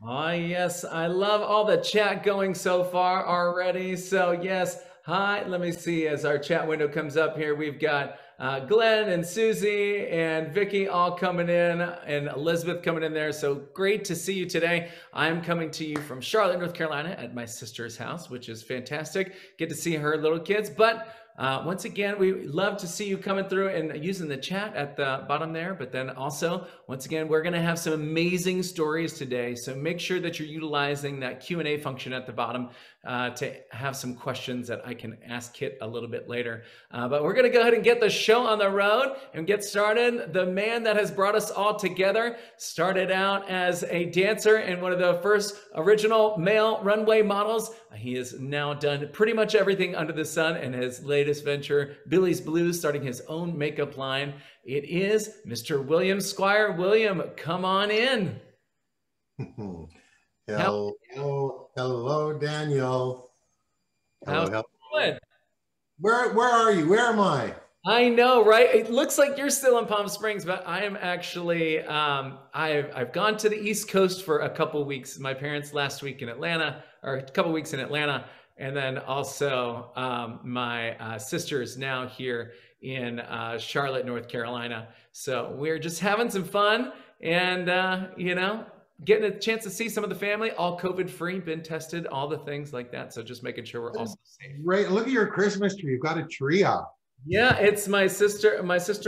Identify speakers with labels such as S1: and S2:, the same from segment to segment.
S1: Ah, yes, I love all the chat going so far already. So, yes, hi. Let me see as our chat window comes up here. We've got Glenn and Susie and Vicky all coming in, and Elizabeth coming in there. So great to see you today. I'm coming to you from Charlotte, North Carolina, at my sister's house, which is fantastic. Get to see her little kids. But once again, we love to see you coming through and using the chat at the bottom there. But then also, once again, we're going to have some amazing stories today. So make sure that you're utilizing that Q&A function at the bottom to have some questions that I can ask Kit a little bit later. But we're going to go ahead and get the show on the road and get started. The man that has brought us all together started out as a dancer and one of the first original male runway models. He has now done pretty much everything under the sun, and his latest venture, Billy's Blues, starting his own makeup line. It is Mr. William Squire. William, come on in.
S2: Hello, Daniel.
S1: How's it going?
S2: Where are you? Where am I?
S1: I know, right? It looks like you're still in Palm Springs, but I am actually I've gone to the East Coast for a couple weeks. My parents last week in Atlanta, or a couple weeks in Atlanta, and then also my sister is now here in Charlotte, North Carolina. So we're just having some fun, and getting a chance to see some of the family, all COVID free, been tested, all the things like that. So just making sure we're also safe.
S2: Great. Look at your Christmas tree. You've got a tree up.
S1: Yeah, it's my sister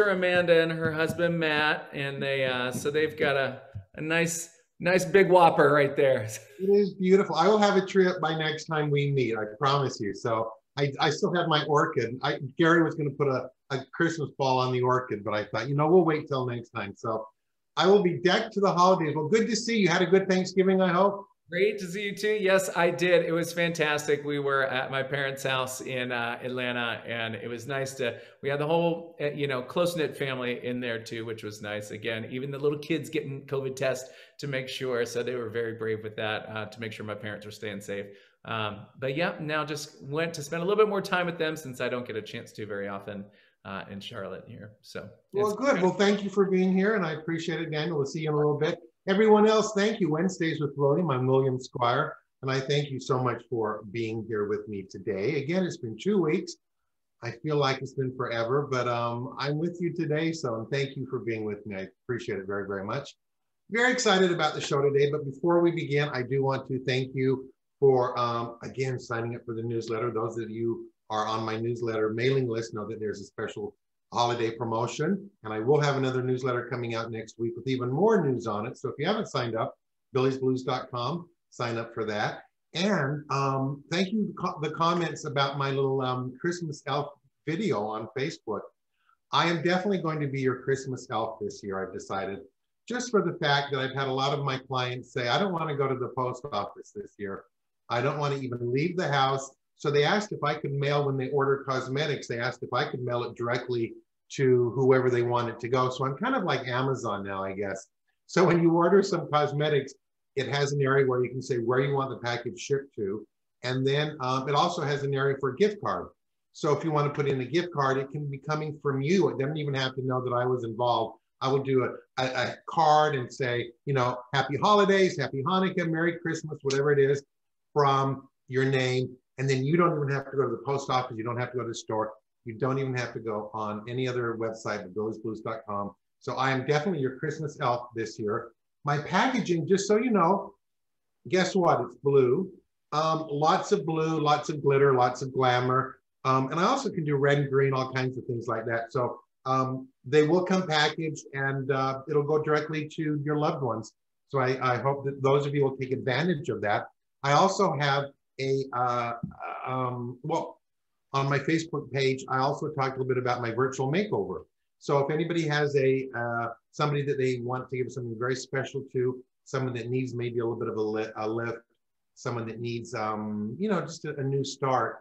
S1: Amanda and her husband Matt, and they've got a nice big whopper right there.
S2: It is beautiful. I will have a tree up by next time we meet. I promise you. So I still have my orchid. Gary was going to put a Christmas ball on the orchid, but I thought, we'll wait till next time. So I will be decked to the holidays. Well, good to see you. Had a good Thanksgiving, I hope.
S1: Great to see you too. Yes, I did. It was fantastic. We were at my parents' house in Atlanta, and it was nice we had the whole, close-knit family in there too, which was nice. Again, even the little kids getting COVID test to make sure. So they were very brave with that to make sure my parents were staying safe. But yeah, now just went to spend a little bit more time with them since I don't get a chance to very often in Charlotte here. So
S2: well, good. Well, thank you for being here, and I appreciate it, Daniel. We'll see you in a little bit. Everyone else, thank you. Wednesdays with William. I'm William Squire, and I thank you so much for being here with me today. Again, it's been 2 weeks. I feel like it's been forever, but I'm with you today, so thank you for being with me. I appreciate it very, very much. Very excited about the show today, but before we begin, I do want to thank you for, again, signing up for the newsletter. Those of you are on my newsletter mailing list know that there's a special holiday promotion, and I will have another newsletter coming out next week with even more news on it. So if you haven't signed up, billysblues.com, sign up for that. And thank you the comments about my little Christmas elf video on Facebook. I am definitely going to be your Christmas elf this year, I've decided, just for the fact that I've had a lot of my clients say, I don't want to go to the post office this year. I don't want to even leave the house. So they asked if I could mail, when they order cosmetics, they asked if I could mail it directly to whoever they want it to go. So I'm kind of like Amazon now, I guess. So when you order some cosmetics, it has an area where you can say where you want the package shipped to. And then it also has an area for a gift card. So if you want to put in a gift card, it can be coming from you. It doesn't even have to know that I was involved. I would do a card and say, happy holidays, happy Hanukkah, Merry Christmas, whatever it is, from your name. And then you don't even have to go to the post office. You don't have to go to the store. You don't even have to go on any other website but billysblues.com. So I am definitely your Christmas elf this year. My packaging, just so you know, guess what? It's blue. Lots of blue, lots of glitter, lots of glamour. And I also can do red and green, all kinds of things like that. So they will come packaged, and it'll go directly to your loved ones. So I hope that those of you will take advantage of that. I also have on my Facebook page, I also talked a little bit about my virtual makeover. So if anybody has somebody that they want to give something very special to, someone that needs maybe a little bit of a lift, someone that needs, just a new start,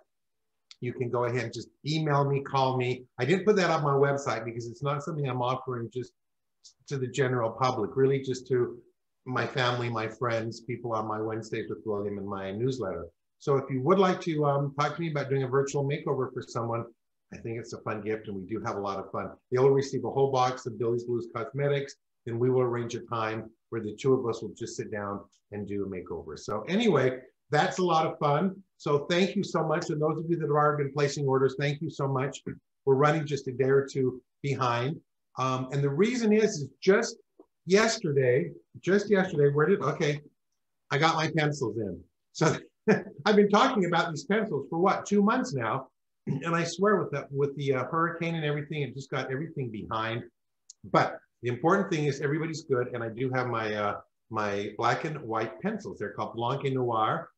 S2: you can go ahead and just email me, call me. I didn't put that on my website because it's not something I'm offering just to the general public, really just to my family, my friends, people on my Wednesdays with William and my newsletter. So if you would like to talk to me about doing a virtual makeover for someone, I think it's a fun gift, and we do have a lot of fun. They'll receive a whole box of Billy's Blues cosmetics, and we will arrange a time where the two of us will just sit down and do a makeover. So anyway, that's a lot of fun. So thank you so much. And those of you that have already been placing orders, thank you so much. We're running just a day or two behind. And the reason is just yesterday, okay, I got my pencils in. So I've been talking about these pencils for what, 2 months now. And I swear with the hurricane and everything, it just got everything behind. But the important thing is everybody's good. And I do have my, my black and white pencils. They're called Blanc and Noir.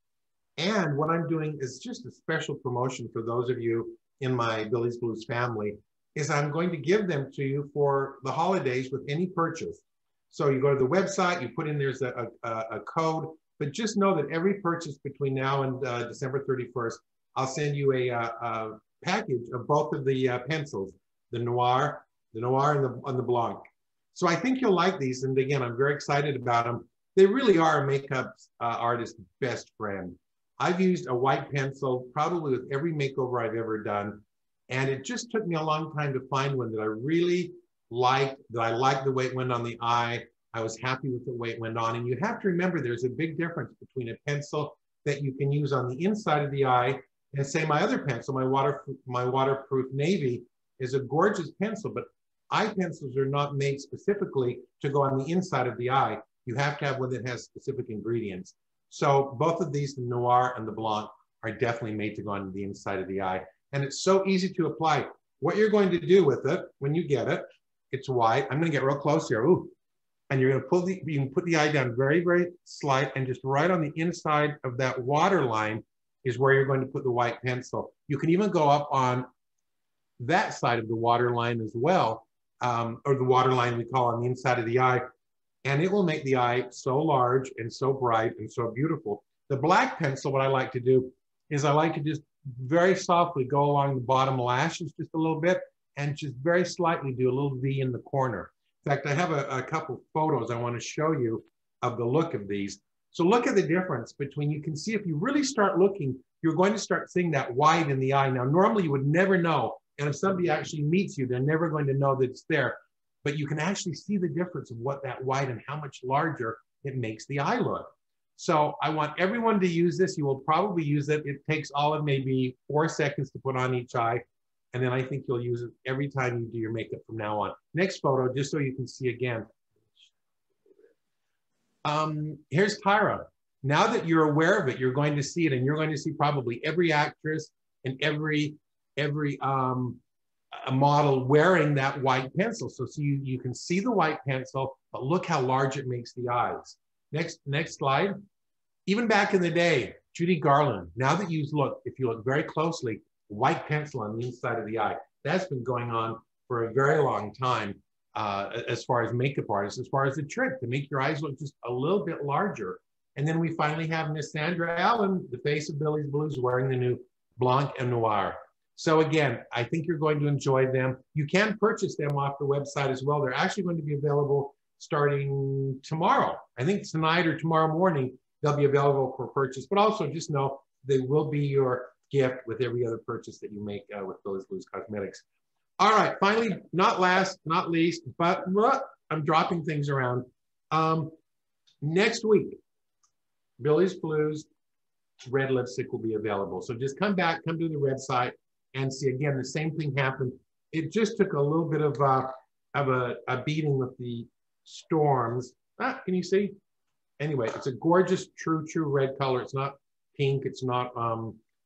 S2: And what I'm doing is just a special promotion for those of you in my Billy's Blues family, is I'm going to give them to you for the holidays with any purchase. So you go to the website, you put in there's a code, but just know that every purchase between now and December 31st, I'll send you a package of both of the pencils, the Noir and the Blanc. So I think you'll like these. And again, I'm very excited about them. They really are a makeup artist's best friend. I've used a white pencil probably with every makeover I've ever done. And it just took me a long time to find one that I really liked, that I liked the way it went on the eye. I was happy with the way it went on. And you have to remember there's a big difference between a pencil that you can use on the inside of the eye and say my other pencil, my waterproof navy is a gorgeous pencil, but eye pencils are not made specifically to go on the inside of the eye. You have to have one that has specific ingredients. So both of these, the Noir and the Blanc, are definitely made to go on the inside of the eye. And it's so easy to apply. What you're going to do with it, when you get it, it's white. I'm gonna get real close here. Ooh. And you're gonna you can put the eye down very, very slight, and just right on the inside of that water line is where you're going to put the white pencil. You can even go up on that side of the water line as well, or the water line we call on the inside of the eye. And it will make the eye so large and so bright and so beautiful. The black pencil, what I like to do is I like to just very softly go along the bottom lashes just a little bit and just very slightly do a little V in the corner. In fact, I have a couple photos I want to show you of the look of these. So look at the difference between, you can see if you really start looking, you're going to start seeing that white in the eye. Now, normally you would never know. And if somebody actually meets you, they're never going to know that it's there. But you can actually see the difference of what that white and how much larger it makes the eye look. So I want everyone to use this. You will probably use it. It takes all of maybe 4 seconds to put on each eye. And then I think you'll use it every time you do your makeup from now on. Next photo, just so you can see again. Here's Tyra. Now that you're aware of it, you're going to see it, and you're going to see probably every actress and every a model wearing that white pencil. So you can see the white pencil, but look how large it makes the eyes. Next slide. Even back in the day, Judy Garland, now that you look, if you look very closely, white pencil on the inside of the eye, that's been going on for a very long time as far as makeup artists, as far as the trick to make your eyes look just a little bit larger. And then we finally have Miss Sandra Allen, the face of Billy's Blues, wearing the new Blanc and Noir. So again, I think you're going to enjoy them. You can purchase them off the website as well. They're actually going to be available starting tomorrow. I think tonight or tomorrow morning, they'll be available for purchase, but also just know they will be your gift with every other purchase that you make with Billy's Blues Cosmetics. All right, finally, not last, not least, but I'm dropping things around. Next week, Billy's Blues red lipstick will be available. So just come back, come to the website and see. Again, the same thing happened. It just took a little bit of a beating with the storms. Can you see? Anyway, it's a gorgeous, true red color. It's not pink. It's not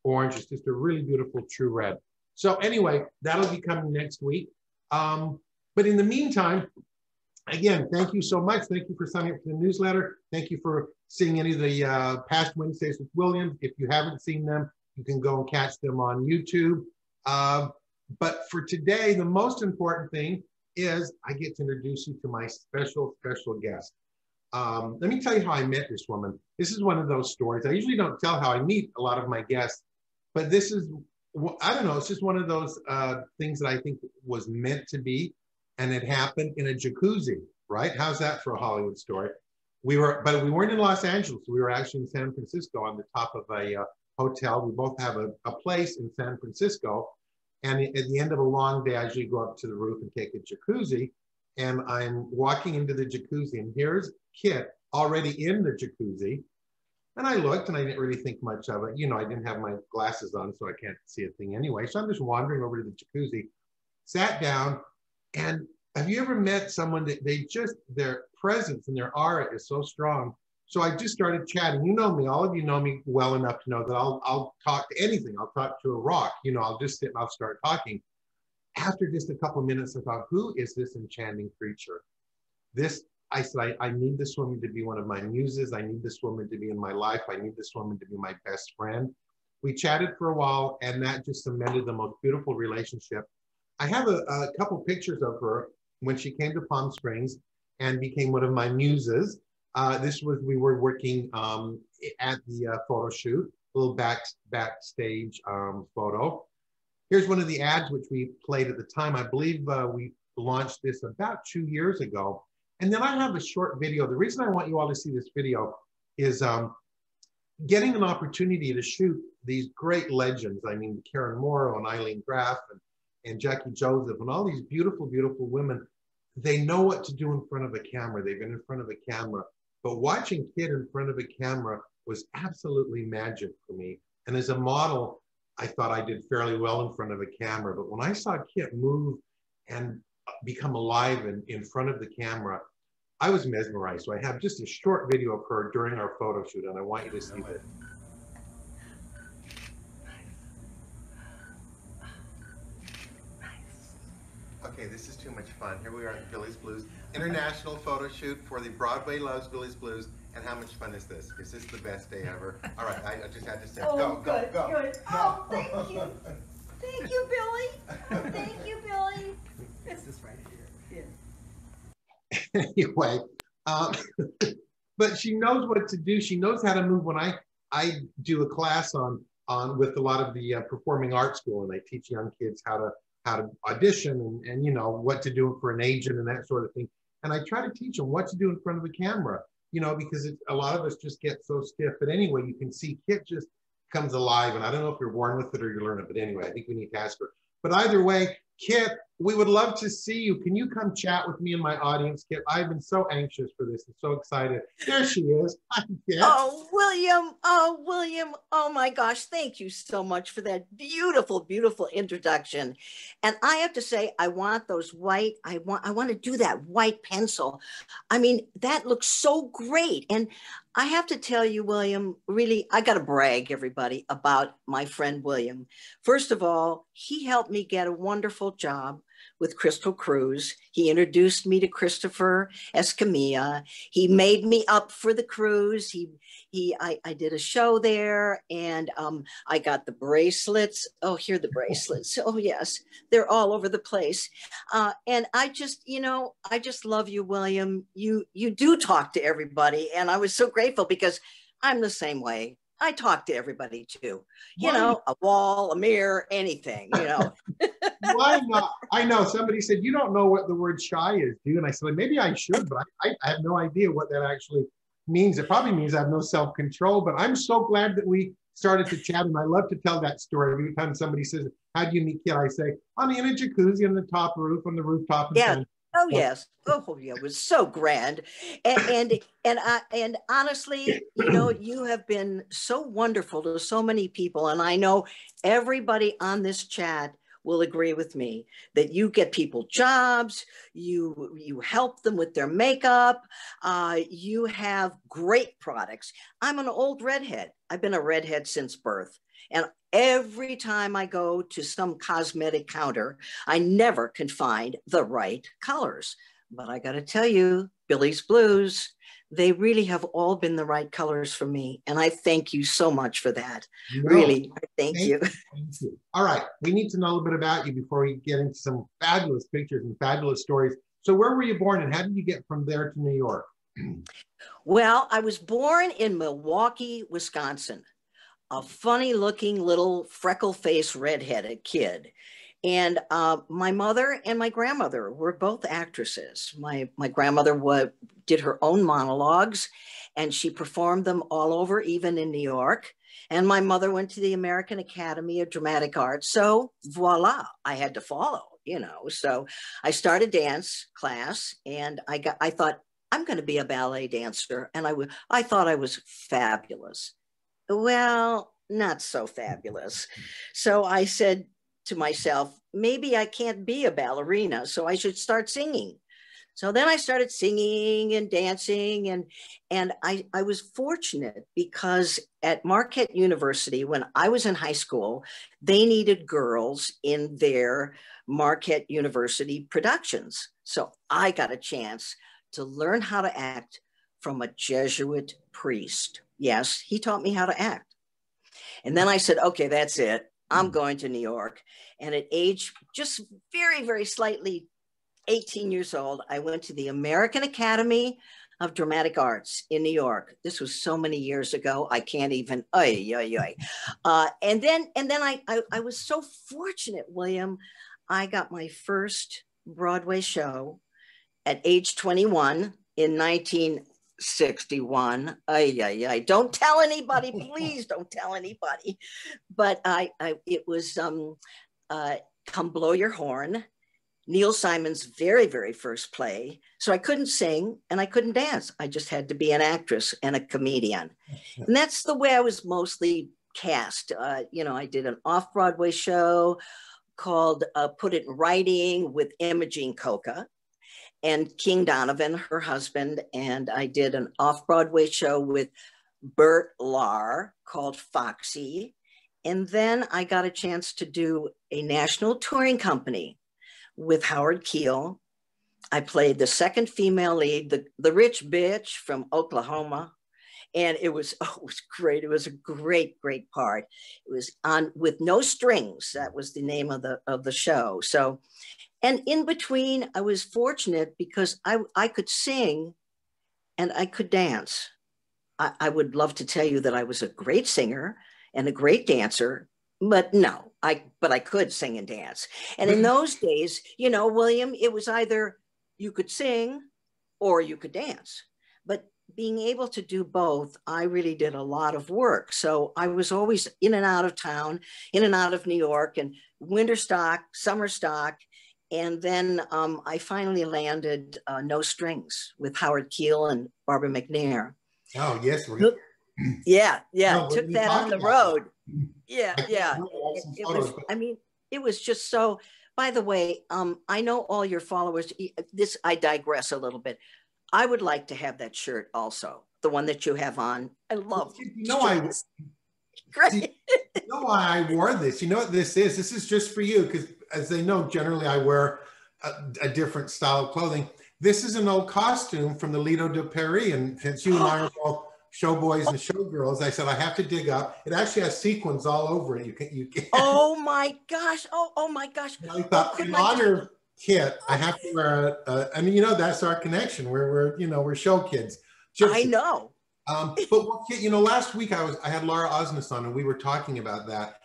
S2: orange. It's just a really beautiful, true red. So anyway, that'll be coming next week. But in the meantime, again, thank you so much. Thank you for signing up for the newsletter. Thank you for seeing any of the past Wednesdays with William. If you haven't seen them, you can go and catch them on YouTube. But for today, the most important thing is I get to introduce you to my special guest. Let me tell you how I met this woman. This is one of those stories. I usually don't tell how I meet a lot of my guests, but this is, I don't know, it's just one of those things that I think was meant to be, and it happened in a jacuzzi, right? How's that for a Hollywood story? But we weren't in Los Angeles. We were actually in San Francisco on the top of a hotel. We both have a place in San Francisco. And at the end of a long day, I usually go up to the roof and take a jacuzzi. And I'm walking into the jacuzzi, and here's Kit. already in the jacuzzi. And I looked and I didn't really think much of it. You know, I didn't have my glasses on, so I can't see a thing anyway. So I'm just wandering over to the jacuzzi, sat down, and have you ever met someone that their presence and their aura is so strong? So I just started chatting. You know me, all of you know me well enough to know that I'll talk to anything. I'll talk to a rock. You know, I'll just sit and I'll start talking. After just a couple of minutes, I thought, who is this enchanting creature? I said, I need this woman to be one of my muses. I need this woman to be in my life. I need this woman to be my best friend. We chatted for a while, and that just cemented the most beautiful relationship. I have a couple pictures of her when she came to Palm Springs and became one of my muses. We were working at the photo shoot, a little backstage photo. Here's one of the ads which we played at the time. I believe we launched this about 2 years ago. And then I have a short video. The reason I want you all to see this video is getting an opportunity to shoot these great legends. I mean, Karen Morrow and Eileen Graff and Jackie Joseph and all these beautiful, beautiful women. They know what to do in front of a camera. They've been in front of a camera. But watching Kit in front of a camera was absolutely magic for me. And as a model, I thought I did fairly well in front of a camera. But when I saw Kit move and become alive in front of the camera, I was mesmerized. So I have just a short video of her during our photo shoot, and I want you to see this. Okay, this is too much fun. Here we are at Billy's Blues international photo shoot for the Broadway Loves Billy's Blues. And how much fun is this? Is this the best day ever? All right, I just had to say, go.
S3: Good. Oh, thank you. Thank you, Billy. Thank you, Billy. It's this right here.
S2: Yeah. Anyway, but she knows what to do. She knows how to move. When I do a class on with a lot of the performing arts school, and I teach young kids how to audition and you know what to do for an agent and that sort of thing. And I try to teach them what to do in front of the camera, you know, because a lot of us just get so stiff. But anyway, you can see Kit just comes alive. And I don't know if you're born with it or you learn it, but anyway, I think we need to ask her. But either way, Kit, we would love to see you. Can you come chat with me and my audience, Kit? I've been so anxious for this and so excited. There she is. Hi, Kit.
S3: Oh, William. Oh, William. Oh, my gosh. Thank you so much for that beautiful, beautiful introduction. And I have to say, I want those white, I want to do that white pencil. I mean, that looks so great. And I have to tell you, William, really, I got to brag, everybody, about my friend William. First of all, he helped me get a wonderful job with Crystal Cruise. He introduced me to Christopher Escamilla. He made me up for the cruise. I did a show there, and I got the bracelets. Oh, here are the bracelets. Oh, yes, they're all over the place. And I just, you know, I just love you, William. You do talk to everybody, and I was so grateful because I'm the same way. I talk to everybody too, you know, a wall, a mirror, anything, you know.
S2: Why not? I know somebody said, you don't know what the word shy is, do you? And I said, maybe I should, but I have no idea what that actually means. It probably means I have no self-control, but I'm so glad that we started to chat. And I love to tell that story. Every time somebody says, how do you meet Kit? I say, in a jacuzzi on the top roof, on the rooftop.
S3: Yeah. Oh, yes. Oh, yeah. It was so grand. And honestly, you know, you have been so wonderful to so many people. And I know everybody on this chat will agree with me that you get people jobs, you help them with their makeup, you have great products. I'm an old redhead. I've been a redhead since birth. And every time I go to some cosmetic counter, I never can find the right colors. But I got to tell you, Billy's Blues, they really have all been the right colors for me. And I thank you so much for that. Really, thank you.
S2: Thank you. All right, we need to know a little bit about you before we get into some fabulous pictures and fabulous stories. So where were you born and how did you get from there to New York?
S3: Well, I was born in Milwaukee, Wisconsin. A funny looking little freckle-faced redheaded kid. And my mother and my grandmother were both actresses. My grandmother did her own monologues and she performed them all over, even in New York. And my mother went to the American Academy of Dramatic Arts. So voila, I had to follow, you know. So I started dance class and I thought, I'm going to be a ballet dancer. And I thought I was fabulous. Well, not so fabulous. So I said to myself, maybe I can't be a ballerina, so I should start singing. So then I started singing and dancing, and I was fortunate because at Marquette University, when I was in high school, they needed girls in their Marquette University productions. So I got a chance to learn how to act from a Jesuit priest. Yes, he taught me how to act. And then I said, okay, that's it. I'm going to New York. And at age just very, very slightly 18 years old, I went to the American Academy of Dramatic Arts in New York. This was so many years ago. I can't even, and then I was so fortunate, William. I got my first Broadway show at age 21 in 1961. Don't tell anybody, please don't tell anybody. But it was Come Blow Your Horn, Neil Simon's very, very first play. So I couldn't sing and I couldn't dance. I just had to be an actress and a comedian. And that's the way I was mostly cast. I did an off-Broadway show called Put It in Writing with Imogene Coca and King Donovan, her husband. And I did an off-Broadway show with Bert Lahr called Foxy. And then I got a chance to do a national touring company with Howard Keel. I played the second female lead, the rich bitch from Oklahoma. And it was great. It was a great, great part. It was on With No Strings. That was the name of the show. So, and in between, I was fortunate because I could sing and I could dance. I would love to tell you that I was a great singer and a great dancer, but no, I could sing and dance. And in those days, William, it was either you could sing or you could dance. But being able to do both, I really did a lot of work. So I was always in and out of town, in and out of New York, and winter stock, summer stock. And then I finally landed No Strings with Howard Keel and Barbara McNair.
S2: Oh, yes.
S3: Yeah.
S2: No,
S3: Took that on the road. Yeah.
S2: It
S3: It was just so, by the way, I know all your followers, I digress a little bit. I would like to have that shirt also, the one that you have on. I love it. Great.
S2: You know why I wore this? You know what this is? This is just for you, because as they know, generally I wear a different style of clothing. This is an old costume from the Lido de Paris, and since you and I are both showboys and showgirls, I said I have to dig up. It actually has sequins all over it. You can.
S3: Oh my gosh! Oh my gosh!
S2: I thought in honor Kit, I have to wear that's our connection. We're show kids.
S3: Gypsy. I know.
S2: But Kit, last week I had Laura Osnes on, and we were talking about that,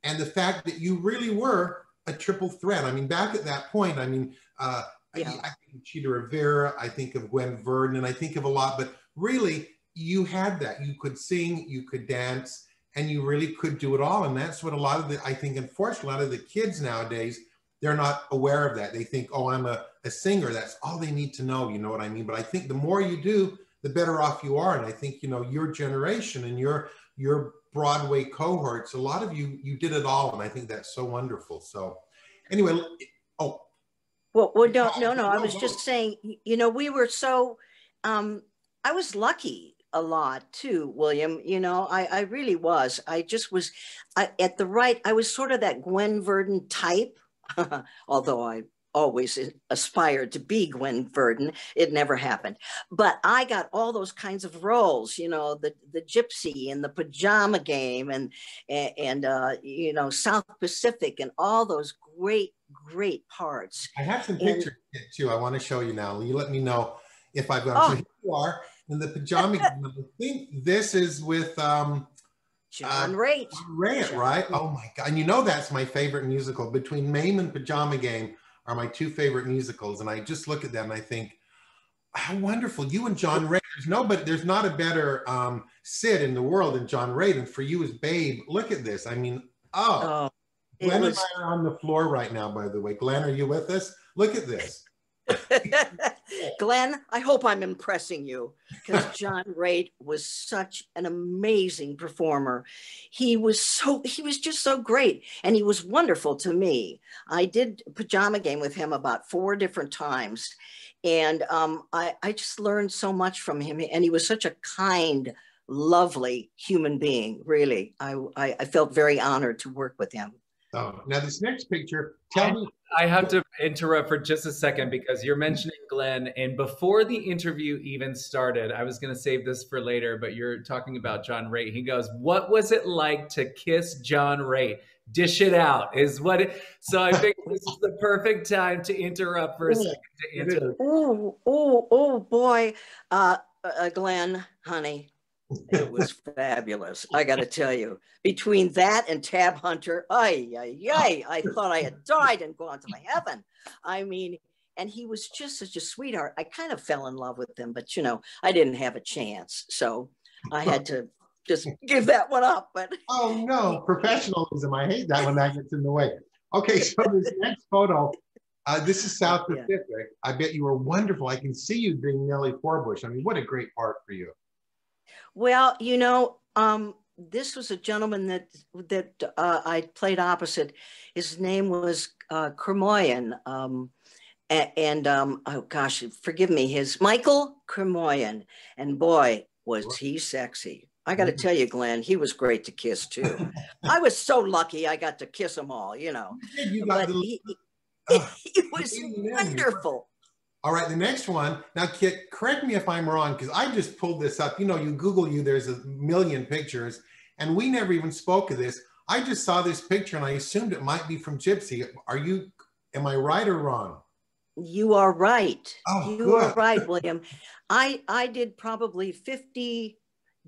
S2: and the fact that you really were a triple threat. I mean, back at that point, I think of Cheetah Rivera, I think of Gwen Verdon, and I think of a lot, but really you had that. You could sing, you could dance, and you really could do it all. And that's what I think, unfortunately, a lot of the kids nowadays, they're not aware of that. They think, oh, I'm a singer. That's all they need to know. You know what I mean? But I think the more you do, the better off you are. And I think, your generation and your Broadway cohorts, a lot of you did it all. And I think that's so wonderful. So anyway,
S3: Well, no. I was just saying, we were so, I was lucky a lot too, William. I really was. I just was I was sort of that Gwen Verdon type, although I always aspired to be Gwen Verdon. It never happened. But I got all those kinds of roles, the Gypsy and the Pajama Game and South Pacific and all those great parts.
S2: I have some pictures too. I want to show you now. You let me know if I've got. So here you are in the Pajama Game. I think this is with
S3: John Raitt.
S2: Right? Oh my God! And that's my favorite musical. Between Mame and Pajama Game are my two favorite musicals, and I just look at them and I think, how wonderful! You and John Raitt. There's not a better Sid in the world than John Raitt. And for you as Babe, look at this. I mean, Glenn and I are on the floor right now, by the way. Glenn, are you with us? Look at this.
S3: Glenn, I hope I'm impressing you, because John Raitt was such an amazing performer. He was just so great, and he was wonderful to me. I did Pajama Game with him about 4 different times, and I just learned so much from him, and he was such a kind, lovely human being. Really, I felt very honored to work with him.
S2: Oh, now this next picture, tell me.
S1: I have to interrupt for just a second because you're mentioning Glenn, and before the interview even started, I was going to save this for later, but you're talking about John Raitt. He goes, "What was it like to kiss John Raitt? Dish it out," is what it. So I think this is the perfect time to interrupt for a second to answer.
S3: Oh boy, Glenn, honey. It was fabulous. I got to tell you, between that and Tab Hunter, I thought I had died and gone to heaven. I mean, and he was just such a sweetheart. I kind of fell in love with him, but I didn't have a chance. So I had to just give that one up. But
S2: oh no, professionalism. I hate that when that gets in the way. Okay, so this next photo, this is South Pacific. I bet you were wonderful. I can see you being Nellie Forbush. I mean, what a great part for you.
S3: Well, this was a gentleman that I played opposite. His name was Kermoyan, oh gosh, forgive me, Michael Kermoyan, and boy, was he sexy. I got to tell you, Glenn, he was great to kiss too. I was so lucky I got to kiss them all, But he was wonderful.
S2: All right, the next one. Now, Kit, correct me if I'm wrong, because I just pulled this up. You Google there's a million pictures, and we never even spoke of this. I just saw this picture, and I assumed it might be from Gypsy. Am I right or wrong?
S3: You are right.
S2: Oh,
S3: you are right, William. I did probably 50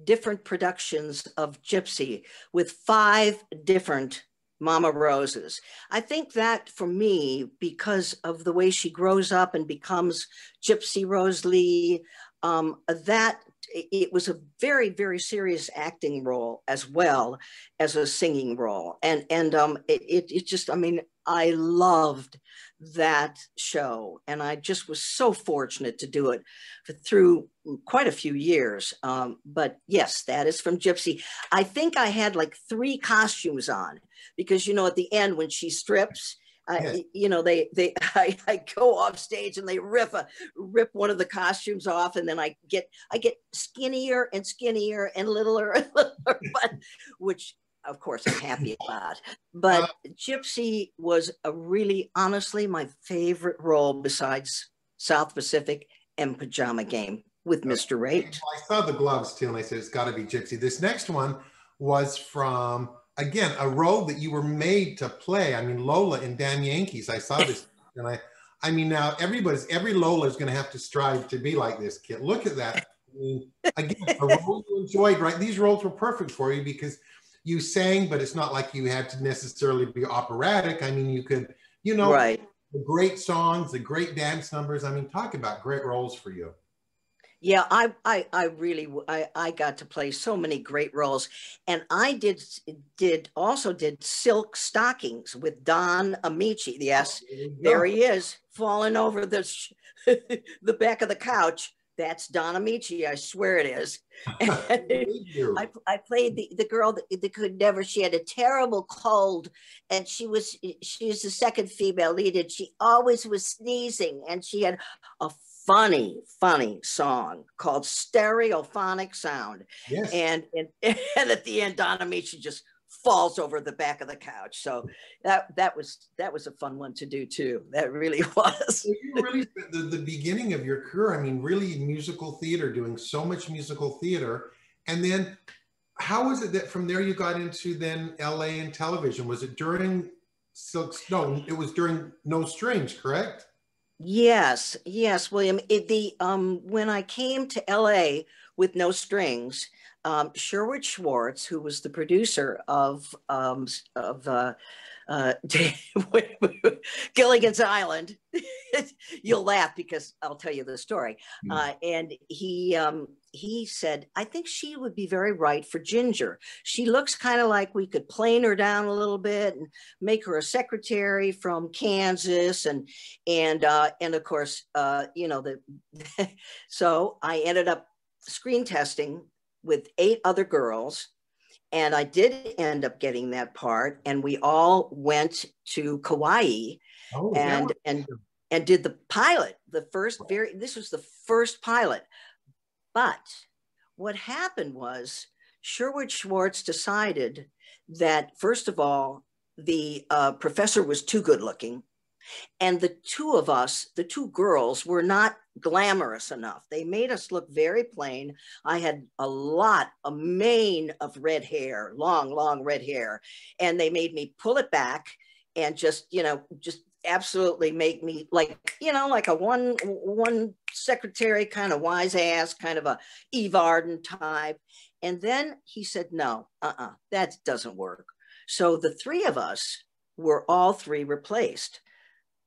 S3: different productions of Gypsy with 5 different Mama Roses. I think that for me, because of the way she grows up and becomes Gypsy Rose Lee, that it was a very, very serious acting role as well as a singing role. And it just, I mean, I loved that show. And I just was so fortunate to do it through quite a few years. But yes, that is from Gypsy. I think I had like 3 costumes on because, at the end when she strips, I go off stage and they rip one of the costumes off, and then I get skinnier and skinnier and littler and littler, but which of course I'm happy about. But Gypsy was honestly my favorite role besides South Pacific and Pajama Game with Mr. Raitt.
S2: I saw the gloves too, and I said it's got to be Gypsy. This next one was from, again, a role that you were made to play. I mean, Lola in Damn Yankees. I saw this, and I mean, now every Lola is going to have to strive to be like this kid. Look at that. I mean, again, a role you enjoyed, right? These roles were perfect for you because you sang, but it's not like you had to necessarily be operatic. I mean, you could,
S3: right.
S2: The great songs, the great dance numbers. I mean, talk about great roles for you.
S3: Yeah, I really got to play so many great roles, and I also did Silk Stockings with Don Amici. Yes, there he is, falling over the back of the couch. That's Don Amici. I swear it is. I played the girl that could never. She had a terrible cold, and she was the second female lead, and she always was sneezing, and she had a funny song called Stereophonic Sound.
S2: Yes.
S3: And at the end, Don Amici just falls over the back of the couch. So that was a fun one to do too. That really was.
S2: So you really the beginning of your career, I mean, really musical theater, doing so much musical theater. And then how was it that from there you got into then LA and television? Was it during No, it was during No Strings, correct?
S3: Yes, William. When I came to LA with No Strings, Sherwood Schwartz, who was the producer of Gilligan's Island, you'll laugh because I'll tell you the story. And he said, I think she would be very right for Ginger. She looks kind of like we could plane her down a little bit and make her a secretary from Kansas. And of course, you know, so I ended up screen testing with 8 other girls. And I did end up getting that part. And we all went to Kauai and did the pilot, this was the first pilot. But what happened was Sherwood Schwartz decided that, first of all, the professor was too good looking. And the two of us, the 2 girls, were not glamorous enough. They made us look very plain. I had a mane of red hair, long red hair. And they made me pull it back and just absolutely make me like, like a one secretary kind of wise ass, kind of a Eve Arden type. And then he said, no, that doesn't work. So the 3 of us were all 3 replaced.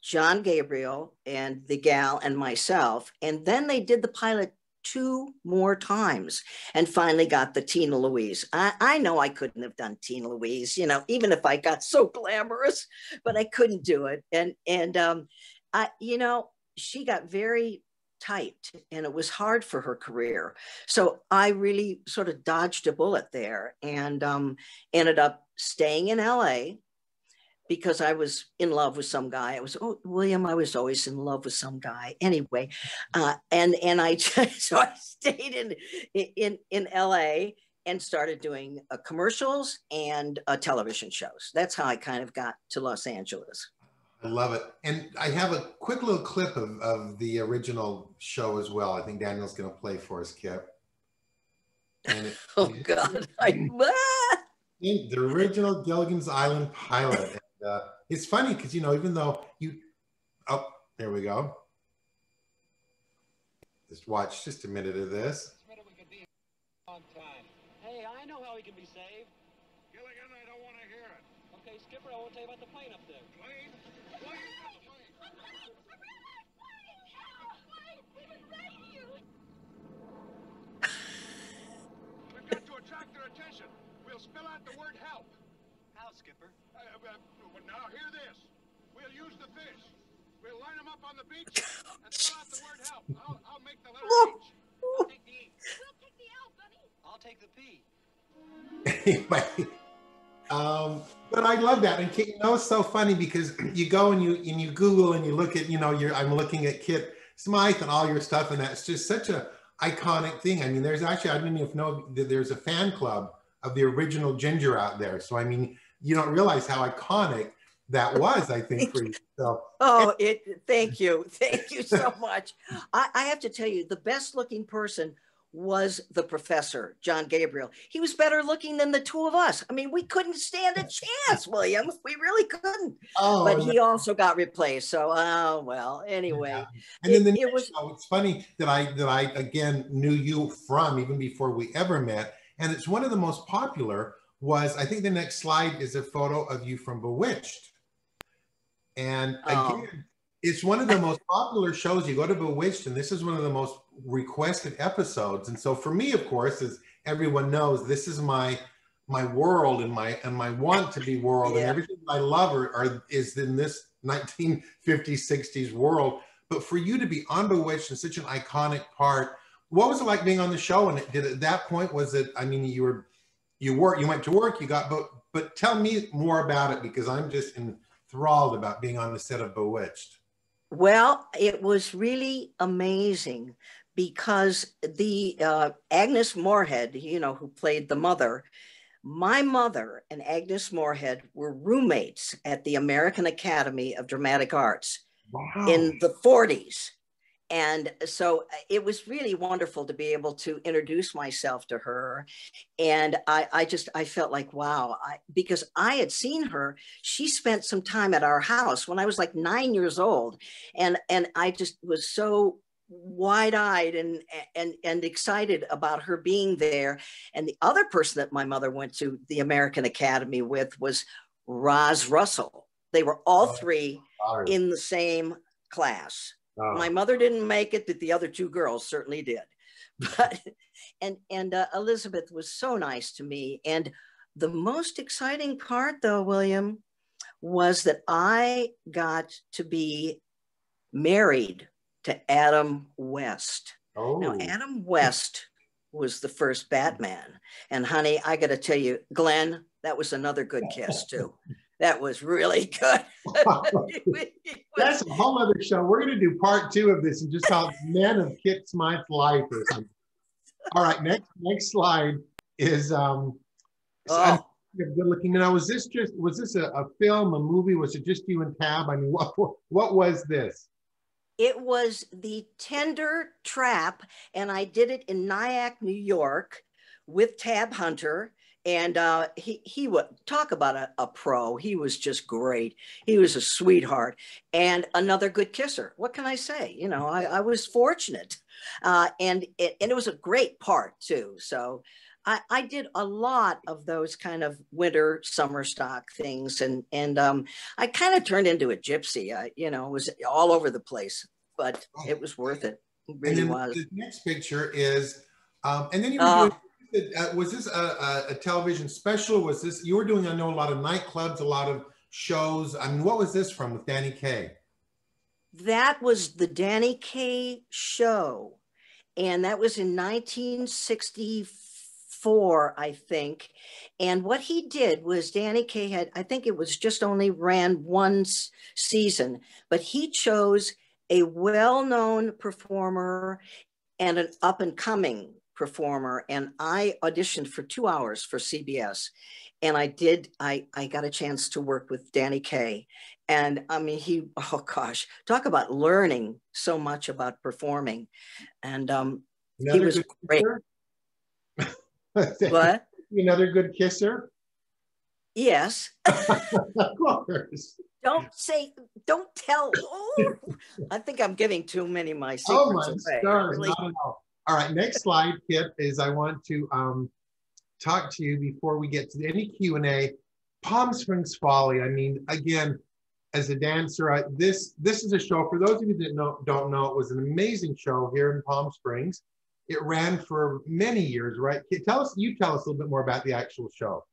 S3: John Gabriel and the gal and myself. And then they did the pilot 2 more times and finally got the Tina Louise. I know I couldn't have done Tina Louise, even if I got so glamorous, but I couldn't do it. And she got very tight and it was hard for her career. So I really sort of dodged a bullet there and ended up staying in LA. Because I was in love with some guy. William, I was always in love with some guy. Anyway, and I so I stayed in LA and started doing commercials and television shows. That's how I kind of got to Los Angeles.
S2: I love it. And I have a quick little clip of the original show as well. I think Daniel's going to play for us, Kip.
S3: Oh, God.
S2: The original Gilligan's Island pilot. It's funny because, even though there we go. Just watch just a minute of this.
S4: Hey, I know how he can be saved.
S5: Gilligan, I don't want to hear it.
S4: Okay, Skipper, I want to tell you about the plane up there.
S5: Plane? Why you got the plane? We've got to attract their attention. We'll spell out the word help.
S4: How, Skipper?
S5: Now hear this. We'll use the fish. We'll line them up on the beach and spell out the word help. I'll make the letter H.
S4: I'll take the E.
S6: We'll take the L, buddy.
S4: I'll take the P.
S2: But I love that. And it's so funny because you go and you Google and you look at, I'm looking at Kit Smythe and all your stuff, and that's just such a iconic thing. I mean, there's actually, I didn't even know that there's a fan club of the original Ginger out there. So, I mean, you don't realize how iconic that was, I think, for you. So,
S3: Thank you. Thank you so much. I have to tell you, the best looking person was the professor, John Gabriel. He was better looking than the 2 of us. I mean, we couldn't stand a chance, William. We really couldn't. But he also got replaced. So, well, anyway.
S2: Yeah. And then it's funny that I again knew you from even before we ever met. And it's one of the most popular was, I think the next slide is a photo of you from Bewitched. And again, it's one of the most popular shows. You go to Bewitched, and this is one of the most requested episodes. And so for me, of course, as everyone knows, this is my world and my want to be world. And everything I love is in this 1950s, 60s world. But for you to be on Bewitched and such an iconic part, what was it like being on the show? And at that point, was it, I mean, you went to work, but tell me more about it, because I'm just enthralled about being on the set of Bewitched.
S3: Well, it was really amazing because the Agnes Moorehead, who played the mother, my mother and Agnes Moorehead were roommates at the American Academy of Dramatic Arts in the 40s. And so it was really wonderful to be able to introduce myself to her. And I felt like, wow, because I had seen her. She spent some time at our house when I was like 9 years old. And I just was so wide-eyed and excited about her being there. And the other person that my mother went to the American Academy with was Roz Russell. They were all 3 in the same class.
S2: Oh.
S3: My mother didn't make it, but the other two girls certainly did. But and Elizabeth was so nice to me. And the most exciting part, though, William, was that I got to be married to Adam West.
S2: Oh.
S3: Now, Adam West was the first Batman. And honey, I got to tell you, Glenn, that was another good kiss too. That was really good.
S2: That's a whole other show. We're going to do part 2 of this and just call it Men of Kit Smythe's Life or something. All right, next slide is good looking. Now, was this a film, a movie? Was it just you and Tab? I mean, what was this?
S3: It was The Tender Trap, and I did it in Nyack, New York, with Tab Hunter. And he would talk about a pro. He was just great. He was a sweetheart and another good kisser. What can I say? You know, I was fortunate, and it was a great part too. So I did a lot of those kind of winter, summer stock things, and I kind of turned into a gypsy. You know, it was all over the place, but it was worth it. It really was.
S2: The next picture is, and then you were doing. Was this a television special? Was this, you were doing, I know, a lot of nightclubs, a lot of shows. I mean, what was this from with Danny Kaye?
S3: That was the Danny Kaye show. And that was in 1964, I think. And what he did was Danny Kaye had, I think it was just only ran one season, but he chose a well-known performer and an up-and-coming performer, and I auditioned for 2 hours for CBS, and I got a chance to work with Danny Kaye. And I mean, oh gosh, talk about learning so much about performing. And he was great. What?
S2: Another good kisser?
S3: Yes.
S2: Of course.
S3: Don't tell. Oh, I think I'm giving too many of my secrets
S2: away. Stars,
S3: really.
S2: not at all. All right, next slide, Kip, is I want to talk to you before we get to any Q&A. Palm Springs Folly. I mean, again, as a dancer, this is a show, for those of you that don't know, it was an amazing show here in Palm Springs. It ran for many years, right? You tell us a little bit more about the actual show.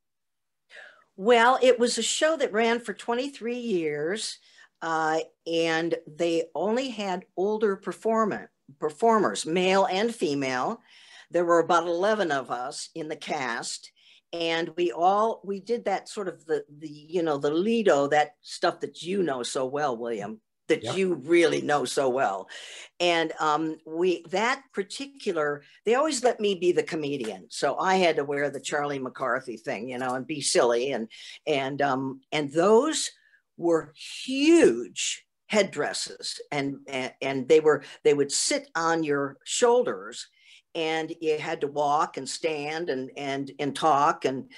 S3: Well, it was a show that ran for 23 years, and they only had older performers, male and female. There were about 11 of us in the cast, and we did that sort of the Lido, that stuff that you know so well, William, that yep. You really know so well. And they always let me be the comedian, so I had to wear the Charlie McCarthy thing, you know, and be silly, and those were huge headdresses, and they would sit on your shoulders, and you had to walk and stand and talk and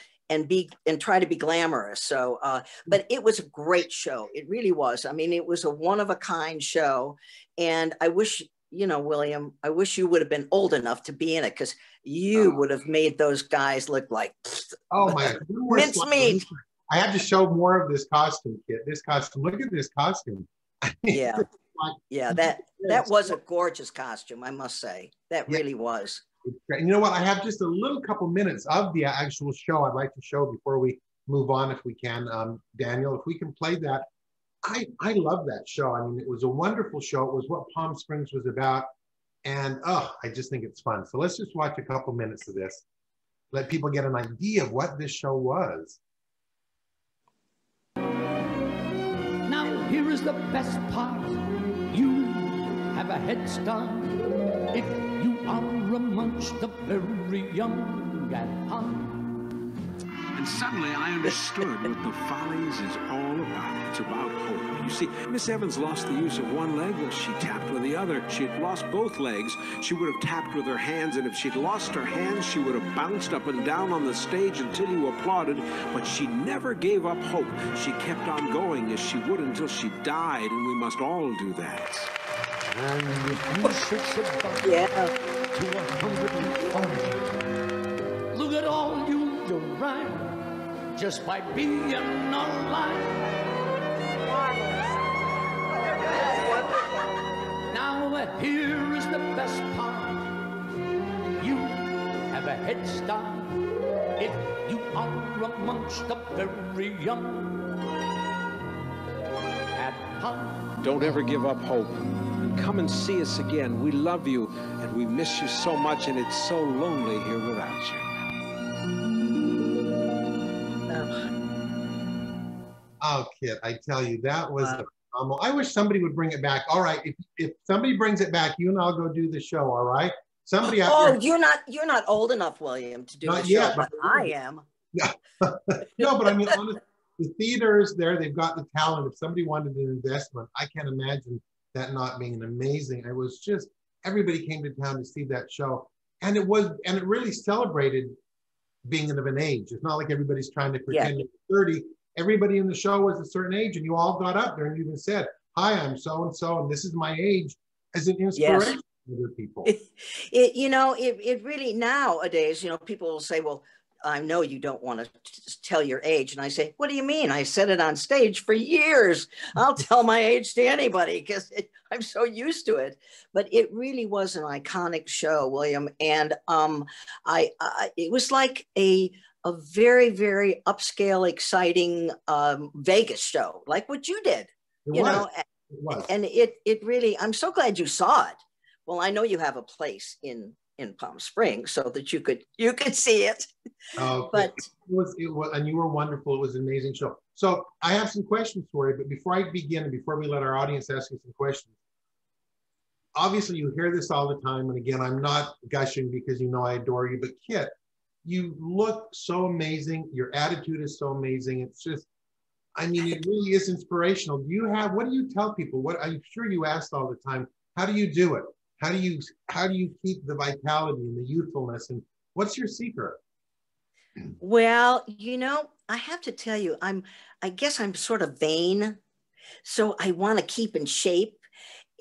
S3: try to be glamorous. So but it was a great show. It really was. I mean, it was a one-of-a-kind show, and I wish, you know, William, I wish you would have been old enough to be in it, because you would have made those guys look like mincemeat.
S2: I have to show more of this costume, Kit. This costume. Look at this costume.
S3: Yeah. Yeah, that was a gorgeous costume, I must say. That really was.
S2: You know what? I have just a little couple minutes of the actual show I'd like to show before we move on, if we can. Daniel, if we can play that. I love that show. I mean, it was a wonderful show. It was what Palm Springs was about. And I just think it's fun. So let's just watch a couple minutes of this. Let people get an idea of what this show was.
S6: Now here is the best part. You have a head start if you are amongst the very young and hot.
S7: And suddenly I understood what the Follies is all about. It's about hope. You see, Miss Evans lost the use of one leg. Well, she tapped with the other. She had lost both legs. She would have tapped with her hands, and if she'd lost her hands, she would have bounced up and down on the stage until you applauded. But she never gave up hope. She kept on going as she would until she died, and we must all do that.
S6: And if you should survive to 140, look at all you derive just by being alive. the best part. You have a head start if you are amongst the very young. Have fun.
S7: Don't ever give up hope. And come and see us again. We love you, and we miss you so much, and it's so lonely here without you.
S2: Oh, Kit, I tell you, that was phenomenal. I wish somebody would bring it back. All right, if somebody brings it back, you and I'll go do the show. All right. Somebody out there.
S3: You're not old enough, William, to do
S2: Not
S3: the
S2: yet,
S3: show, but I am.
S2: Yeah. No, but I mean, honestly, the theaters there, they've got the talent. If somebody wanted an investment, I can't imagine that not being an amazing. It was just, everybody came to town to see that show. And it really celebrated being of an age. It's not like everybody's trying to pretend you're 30. Everybody in the show was a certain age, and you all got up there and you even said, "Hi, I'm so-and-so, and this is my age," as an inspiration to other people.
S3: It really, nowadays, people will say, well, I know you don't want to tell your age. And I say, what do you mean? I said it on stage for years. I'll tell my age to anybody because I'm so used to it. But it really was an iconic show, William. And it was like a very, very upscale, exciting Vegas show, like what you did.
S2: It was.
S3: And it really, I'm so glad you saw it. Well, I know you have a place in Palm Springs so that you could see it. But
S2: it was, and you were wonderful. It was an amazing show. So I have some questions for you, but before I begin and before we let our audience ask you some questions, obviously you hear this all the time. And again, I'm not gushing because I adore you, but Kit, you look so amazing. Your attitude is so amazing. It's just, I mean, it really is inspirational. What do you tell people? I'm sure you asked all the time, how do you do it? How do you keep the vitality and the youthfulness? And what's your secret?
S3: Well, I have to tell you, I guess I'm sort of vain. So I want to keep in shape.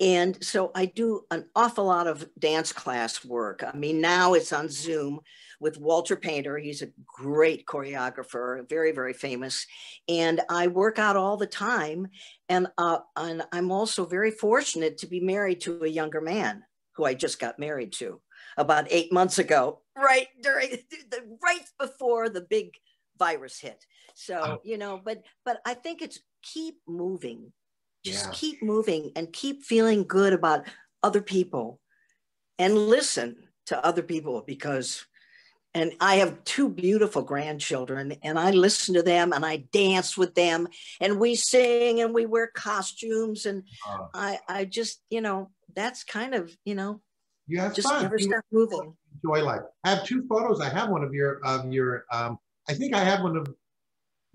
S3: And so I do an awful lot of dance class work. I mean, now it's on Zoom with Walter Painter. He's a great choreographer, very, very famous. And I work out all the time. And I'm also very fortunate to be married to a younger man who I just got married to about 8 months ago, right before the big virus hit. So, but I think it's keep moving. Just keep moving and keep feeling good about other people and listen to other people and I have 2 beautiful grandchildren and I listen to them and I dance with them and we sing and we wear costumes and I just, that's kind of,
S2: you have
S3: just
S2: fun.
S3: Never stop moving.
S2: Enjoy life. I have 2 photos. I have one of your I think I have one of,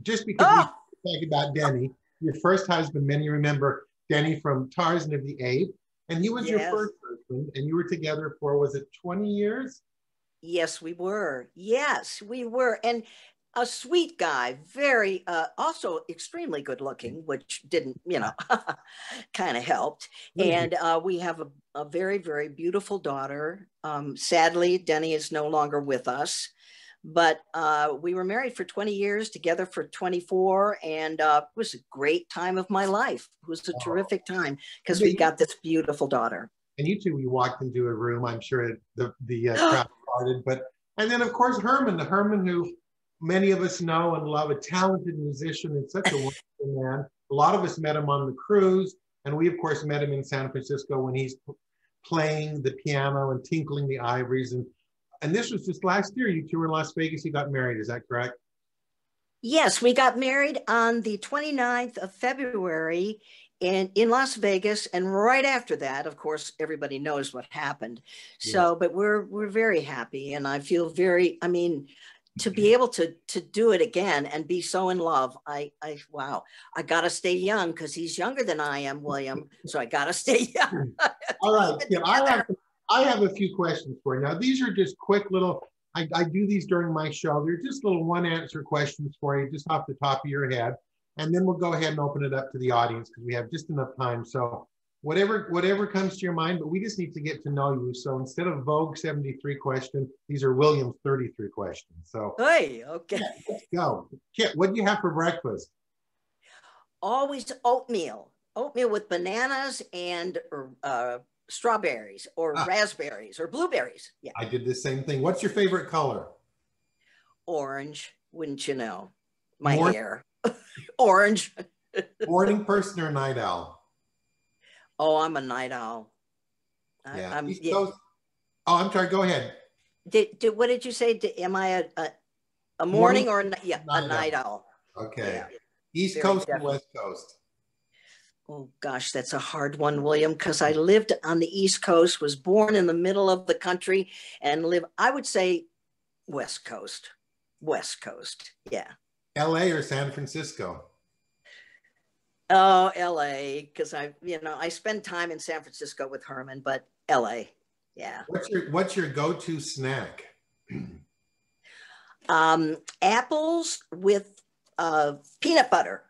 S2: just because we talk about Denny, your first husband. Many remember Denny from Tarzan of the Apes, and he was your first husband, and you were together for, was it 20 years?
S3: Yes, we were. Yes, we were. And a sweet guy, very, also extremely good looking, which didn't, kind of helped. And we have a very, very beautiful daughter. Sadly, Denny is no longer with us. But we were married for 20 years, together for 24, and it was a great time of my life. It was a terrific time because we got this beautiful daughter.
S2: And you 2, you walked into a room, I'm sure the crowd started. And then, of course, Herman who many of us know and love, a talented musician and such a wonderful man. A lot of us met him on the cruise, and we, of course, met him in San Francisco when he's playing the piano and tinkling the ivories. And this was just last year. You 2 were in Las Vegas. You got married. Is that correct?
S3: Yes, we got married on the 29th of February in Las Vegas. And right after that, of course, everybody knows what happened. So, but we're very happy. And I feel to be able to do it again and be so in love, wow, I got to stay young because he's younger than I am, William. So I got to stay young.
S2: All right. Yeah, I have a few questions for you. Now, these are just quick little, I do these during my show. They're just little 1-answer questions for you, just off the top of your head. And then we'll go ahead and open it up to the audience because we have just enough time. So whatever comes to your mind, but we just need to get to know you. So instead of Vogue 73 questions, these are William's 33 questions. So
S3: hey, okay.
S2: Let's go. Kit, what do you have for breakfast?
S3: Always oatmeal with bananas and strawberries or raspberries or blueberries. Yeah.
S2: I did the same thing. What's your favorite color?
S3: Orange, wouldn't you know? My
S2: Morning,
S3: hair. Orange.
S2: morning person or night owl?
S3: Oh, I'm a night owl.
S2: Yeah. Oh, I'm sorry. Go ahead.
S3: What did you say? Am I a morning or a night owl?
S2: Okay.
S3: Yeah.
S2: East
S3: Very
S2: Coast
S3: definitely.
S2: and West Coast?
S3: Oh gosh, that's a hard one, William, because I lived on the East Coast, was born in the middle of the country, and I would say West Coast. West Coast, yeah.
S2: LA or San Francisco?
S3: Oh, LA, because I spend time in San Francisco with Herman, but LA, yeah.
S2: What's your go-to snack?
S3: Apples with peanut butter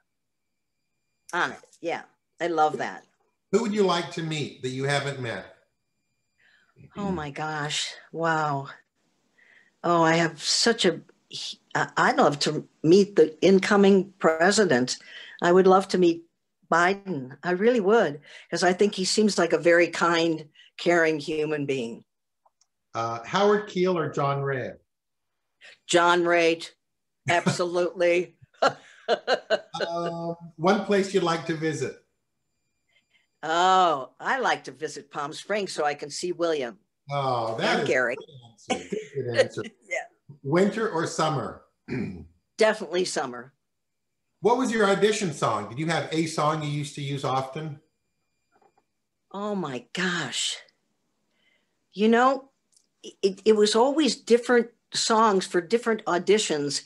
S3: on it. Yeah, I love that.
S2: Who would you like to meet that you haven't met?
S3: Oh my gosh. Wow. Oh, I have I'd love to meet the incoming president. I would love to meet Biden. I really would, because I think he seems like a very kind, caring human being.
S2: Howard Keel or John Ray?
S3: John Ray, absolutely.
S2: One place you'd like to visit?
S3: Oh, I like to visit Palm Springs so I can see William.
S2: Oh, that is
S3: Gary.
S2: a good answer. Good answer.
S3: Yeah.
S2: Winter or summer?
S3: Definitely summer.
S2: What was your audition song? Did you have a song you used to use often?
S3: Oh my gosh. You know, it was always different songs for different auditions.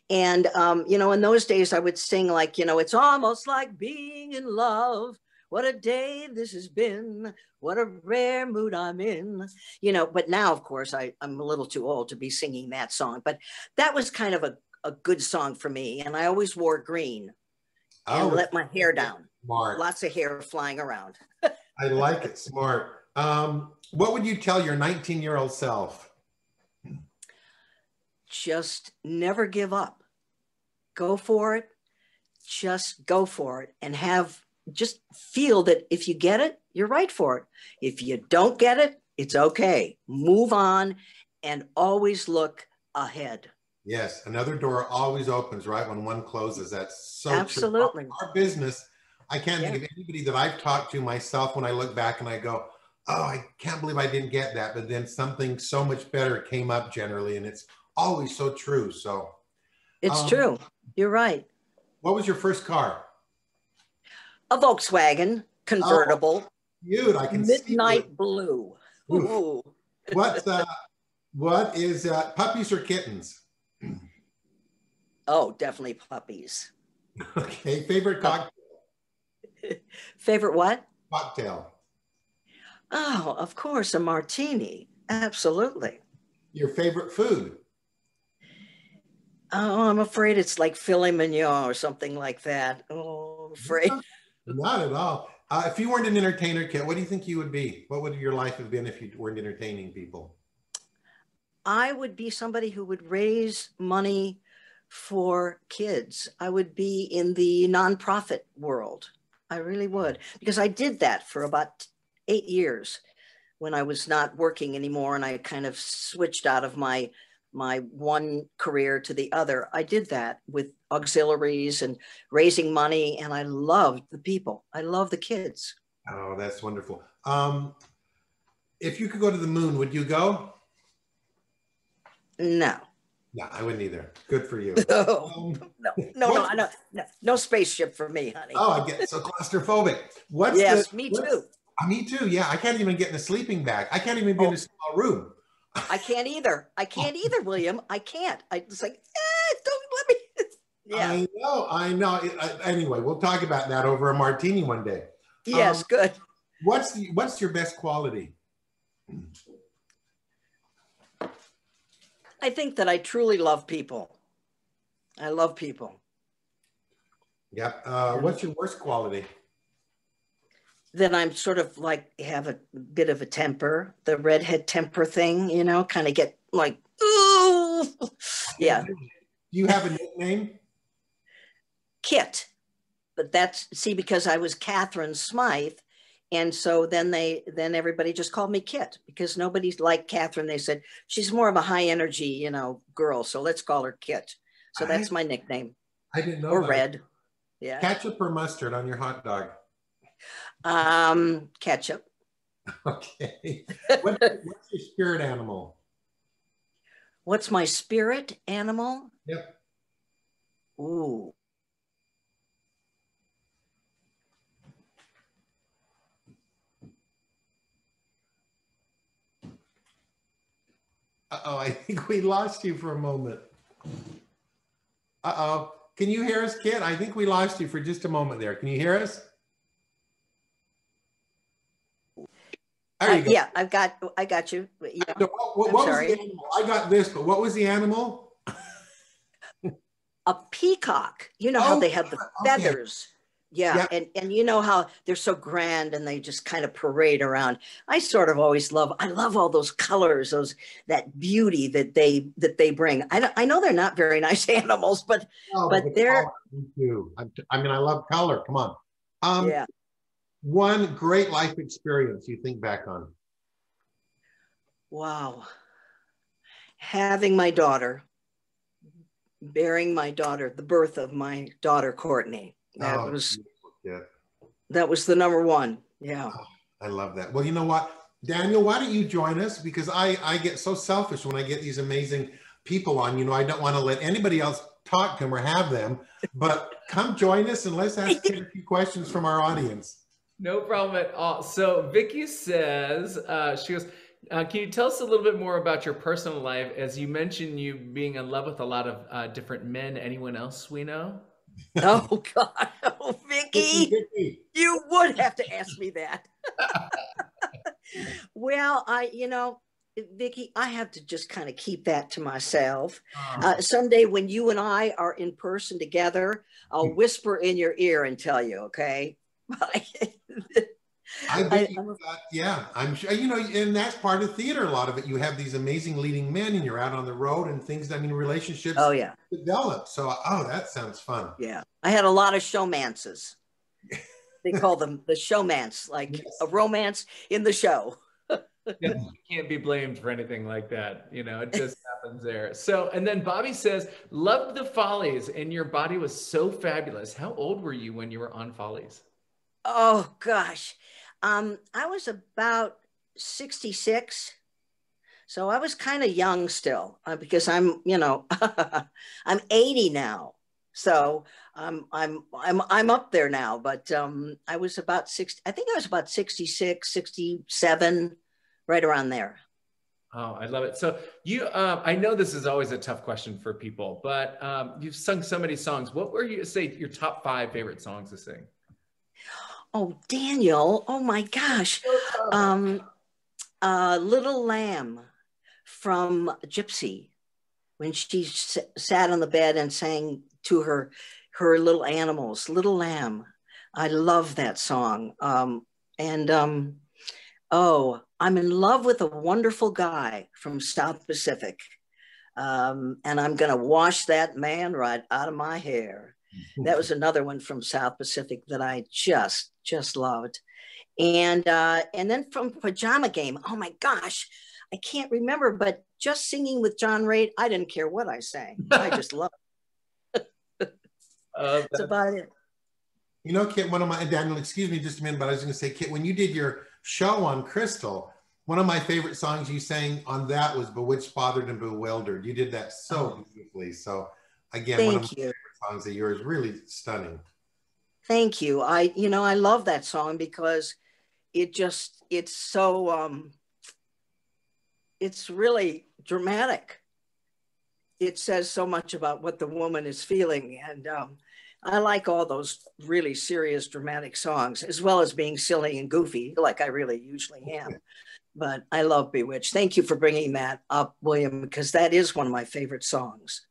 S3: And, in those days I would sing like, it's almost like being in love. What a day this has been. What a rare mood I'm in. But now, of course, I'm a little too old to be singing that song. But that was kind of a good song for me. And I always wore green and let my hair down.
S2: Smart.
S3: Lots of hair flying around.
S2: I like it. Smart. What would you tell your 19-year-old self?
S3: Just never give up. Go for it. Just go for it and just feel that if you get it, you're right for it. If you don't get it, it's okay. Move on and always look ahead.
S2: Yes, another door always opens, right, when one closes. That's so
S3: absolutely
S2: true. Our business, I can't think of anybody that I've talked to myself when I look back and I go, oh, I can't believe I didn't get that. But then something so much better came up generally, and it's always so true. So
S3: it's true. You're right.
S2: What was your first car?
S3: A Volkswagen convertible.
S2: Oh, cute. I can
S3: midnight
S2: see
S3: blue. Ooh.
S2: What is puppies or kittens?
S3: Oh, definitely puppies.
S2: Okay. Favorite cocktail?
S3: Favorite what?
S2: Cocktail.
S3: Oh, of course, a martini. Absolutely.
S2: Your favorite food?
S3: Oh, I'm afraid it's like filet mignon or something like that. Oh, I'm afraid.
S2: Not at all. If you weren't an entertainer, Kit, what do you think you would be? What would your life have been if you weren't entertaining people?
S3: I would be somebody who would raise money for kids. I would be in the nonprofit world. I really would, because I did that for about 8 years when I was not working anymore, and I kind of switched out of my one career to the other. I did that with auxiliaries and raising money, and I loved the people. I love the kids.
S2: Oh, that's wonderful. If you could go to the moon, would you go?
S3: No.
S2: No, I wouldn't either. Good for you.
S3: No spaceship for me, honey.
S2: Oh, I get so claustrophobic.
S3: Me too.
S2: Me too. Yeah, I can't even get in a sleeping bag. I can't even be in a small room.
S3: I can't either. William. I can't. It's like, don't let me. Yeah.
S2: I know. Anyway, we'll talk about that over a martini one day.
S3: Yes, good.
S2: What's your best quality?
S3: I think that I truly love people. I love people.
S2: Yep. What's your worst quality?
S3: Then I'm sort of like have a bit of a temper, the redhead temper thing, kind of get like, ooh. Yeah.
S2: Do you have a nickname?
S3: Kit. But because I was Catherine Smythe And so then everybody just called me Kit because nobody liked Catherine. They said, she's more of a high energy, you know, girl. So let's call her Kit. So that's my nickname.
S2: I didn't know
S3: or
S2: that.
S3: Red. Yeah.
S2: Ketchup or mustard on your hot dog?
S3: Ketchup.
S2: Okay. What's your spirit animal?
S3: What's my spirit animal?
S2: Yep.
S3: Ooh.
S2: Uh-oh, I think we lost you for a moment. Uh-oh. Can you hear us, Kit? I think we lost you for just a moment there. Can you hear us? There you go.
S3: Yeah, I got you. Yeah.
S2: So what was the animal? I got this, but what was the animal?
S3: A peacock. You know how they have the feathers. Yeah. And you know how they're so grand and they just kind of parade around. I sort of always love all those colors, that beauty that they bring. I know they're not very nice animals, but they're
S2: too. I mean, I love color. Come on.
S3: Yeah.
S2: One great life experience you think back on?
S3: Wow. Having my daughter, bearing my daughter, the birth of my daughter, Courtney. That was the number one. Yeah.
S2: Oh, I love that. Well, you know what, Daniel, why don't you join us? Because I get so selfish when I get these amazing people on. You know, I don't want to let anybody else talk to them or have them, but come join us and let's ask a few questions from our audience.
S1: No problem at all. So Vicky says, she goes, can you tell us a little bit more about your personal life? As you mentioned, you being in love with a lot of different men. Anyone else we know?
S3: Oh God, oh, Vicky, you would have to ask me that. Well, Vicky, I have to just kind of keep that to myself. Someday when you and I are in person together, I'll whisper in your ear and tell you, okay?
S2: Yeah, I'm sure, you know, and that's part of theater. A lot of it, you have these amazing leading men and you're out on the road and things, I mean, relationships develop. So, that sounds fun.
S3: Yeah. I had a lot of showmances. They call them the showmance, like a romance in the show.
S1: You can't be blamed for anything like that. You know, it just happens there. So, and then Bobby says, loved the Follies and your body was so fabulous. How old were you when you were on Follies?
S3: Oh gosh. I was about 66. So I was kind of young still because I'm, you know, I'm 80 now. So I'm up there now, but I was about 60, I think I was about 66, 67, right around there.
S1: Oh, I love it. So you, I know this is always a tough question for people, but you've sung so many songs. What were you say your top 5 favorite songs to sing?
S3: Oh, Daniel. Oh my gosh. Little Lamb from Gypsy, when she sat on the bed and sang to her little animals, Little Lamb. I love that song. Oh, I'm in love with a wonderful guy from South Pacific. And I'm going to wash that man right out of my hair. That was another one from South Pacific that I just loved. And then from Pajama Game, oh my gosh, I can't remember, but just singing with John Reid, I didn't care what I sang. I just loved it. That's about it.
S2: You know, Kit, Daniel, excuse me just a minute, but I was going to say, Kit, when you did your show on Crystal, one of my favorite songs you sang on that was Bewitched, Bothered, and Bewildered. You did that so beautifully. So again, one of my favorite songs of yours, really stunning.
S3: Thank you. I love that song because it's so, it's really dramatic. It says so much about what the woman is feeling. And I like all those really serious, dramatic songs, as well as being silly and goofy, like I really usually am. But I love Bewitched. Thank you for bringing that up, William, because that is one of my favorite songs.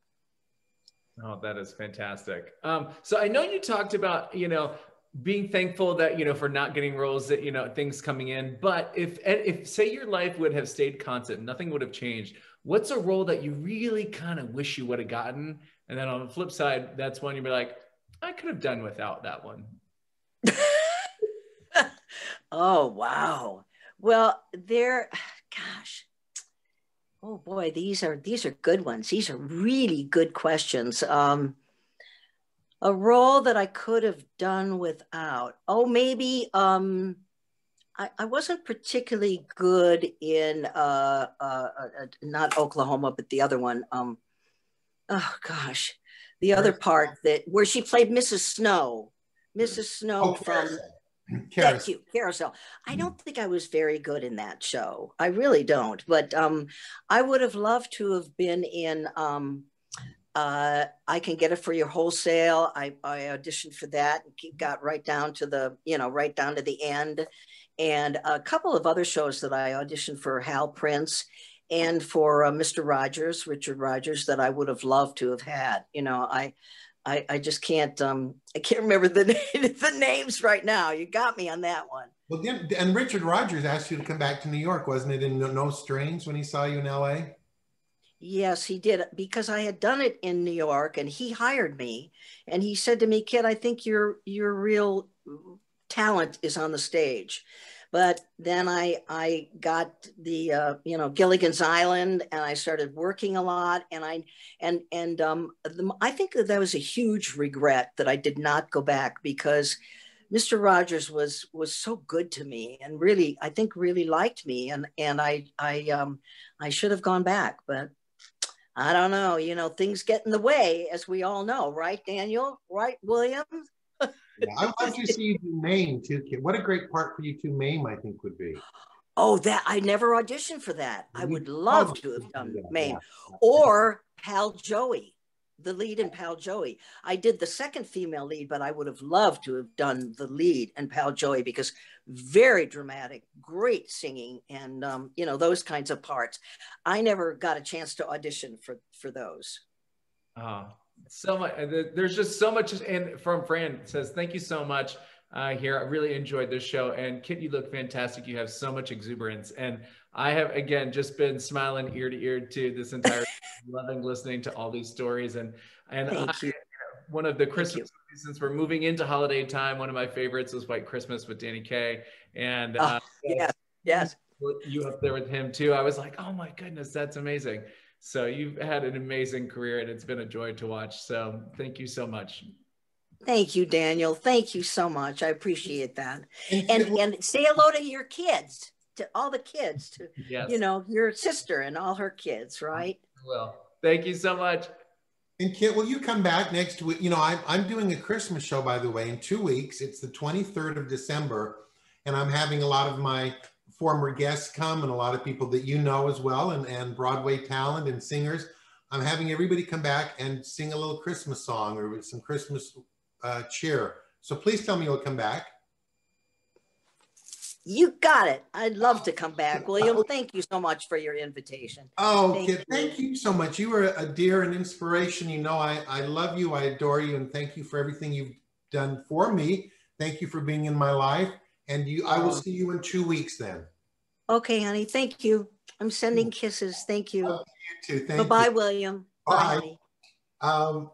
S1: Oh, that is fantastic. So I know you talked about, you know, being thankful that, you know, for not getting roles that, you know, things coming in, but if say your life would have stayed constant, nothing would have changed. What's a role that you really kind of wish you would have gotten? And then on the flip side, that's one you'd be like, I could have done without that one.
S3: Oh, wow. Well, gosh, oh boy, these are good ones. These are really good questions. A role that I could have done without. Oh, maybe I wasn't particularly good in not Oklahoma, but the other one. Oh gosh, the other part that where she played Mrs. Snow. Mrs. Snow from Thank you, Carousel. I don't think I was very good in that show. I really don't. But I would have loved to have been in I Can Get It For Your Wholesale. I auditioned for that and got right down to right down to the end. And a couple of other shows that I auditioned for, Hal Prince and for Mr. Rogers, Richard Rogers, that I would have loved to have had. I just can't I can't remember the names right now. You got me on that one.
S2: Well, and Richard Rogers asked you to come back to New York, wasn't it, in No Strings when he saw you in LA?
S3: Yes, he did, because I had done it in New York and he hired me and he said to me, "Kid, I think your real talent is on the stage." But then I got the Gilligan's Island, and I started working a lot, and I think that was a huge regret that I did not go back, because Mr. Rogers was so good to me and really, I think, really liked me, and I should have gone back, but I don't know. Things get in the way, as we all know, right, Daniel? Right, William?
S2: Yeah, I'd love to see you do Maine too, kid. What a great part for you to Maine, I think, would be.
S3: Oh, that I never auditioned for that. I would love to have done Maine, or Pal Joey, the lead in Pal Joey. I did the second female lead, but I would have loved to have done the lead in Pal Joey, because very dramatic, great singing, and those kinds of parts. I never got a chance to audition for those.
S1: So much. There's just so much. And from Fran says, "Thank you so much here. I really enjoyed this show. And Kit, you look fantastic. You have so much exuberance." And I have, again, just been smiling ear to ear to this entire loving listening to all these stories. And
S3: Thank you.
S1: One of the Christmas movies, since we're moving into holiday time, one of my favorites was White Christmas with Danny Kaye. And
S3: yes.
S1: You up there with him too. I was like, oh my goodness, that's amazing. So you've had an amazing career, and it's been a joy to watch. So thank you so much.
S3: Thank you, Daniel. Thank you so much. I appreciate that. And say hello to your kids, to all the kids, to
S1: yes.
S3: Your sister and all her kids, right?
S1: Well, thank you so much.
S2: And Kit, will you come back next week? I'm doing a Christmas show, by the way, in 2 weeks. It's the 23rd of December, and I'm having a lot of my former guests come, and a lot of people that you know as well, and Broadway talent and singers. I'm having everybody come back and sing a little Christmas song or some Christmas cheer. So please tell me you'll come back.
S3: You got it. I'd love to come back, William. Thank you so much for your invitation.
S2: Oh, Kit, thank you so much. You are a dear and inspiration. I love you. I adore you. And thank you for everything you've done for me. Thank you for being in my life. And I will see you in 2 weeks then.
S3: Okay, honey. Thank you. I'm sending kisses. Thank you.
S2: You too. Thank you.
S3: Bye-bye, William.
S2: Bye.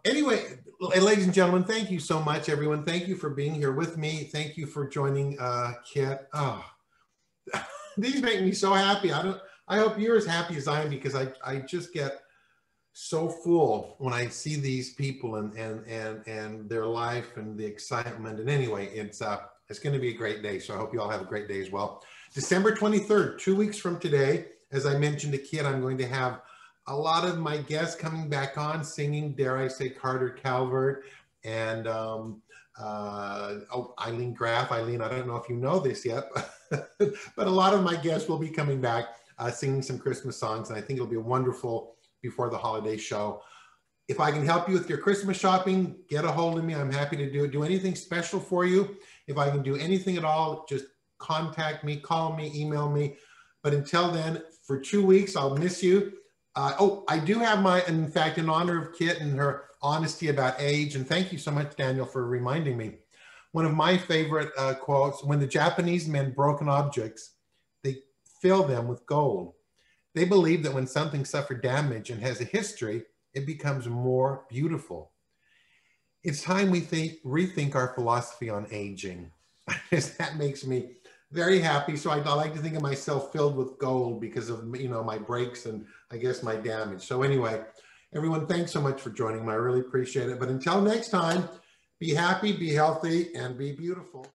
S2: Anyway, ladies and gentlemen, thank you so much, everyone. Thank you for being here with me. Thank you for joining Kit. Oh, these make me so happy. I hope you're as happy as I am, because I just get so full when I see these people and their life and the excitement. And anyway, it's going to be a great day. So I hope you all have a great day as well. December 23rd, 2 weeks from today, as I mentioned to Kit, I'm going to have a lot of my guests coming back on singing, dare I say, Carter Calvert and Eileen Graff. Eileen, I don't know if you know this yet, but a lot of my guests will be coming back singing some Christmas songs, and I think it'll be a wonderful before the holiday show. If I can help you with your Christmas shopping, get a hold of me. I'm happy to do anything special for you. If I can do anything at all, just contact me, call me, email me. But until then, for 2 weeks, I'll miss you. I do have in fact, in honor of Kit and her honesty about age, and thank you so much, Daniel, for reminding me. One of my favorite quotes: when the Japanese men broken objects, they fill them with gold. They believe that when something suffered damage and has a history, it becomes more beautiful. It's time we rethink our philosophy on aging. That makes me very happy. So I like to think of myself filled with gold because of, you know, my breaks and I guess my damage. So anyway, everyone, thanks so much for joining me. I really appreciate it. But until next time, be happy, be healthy, and be beautiful.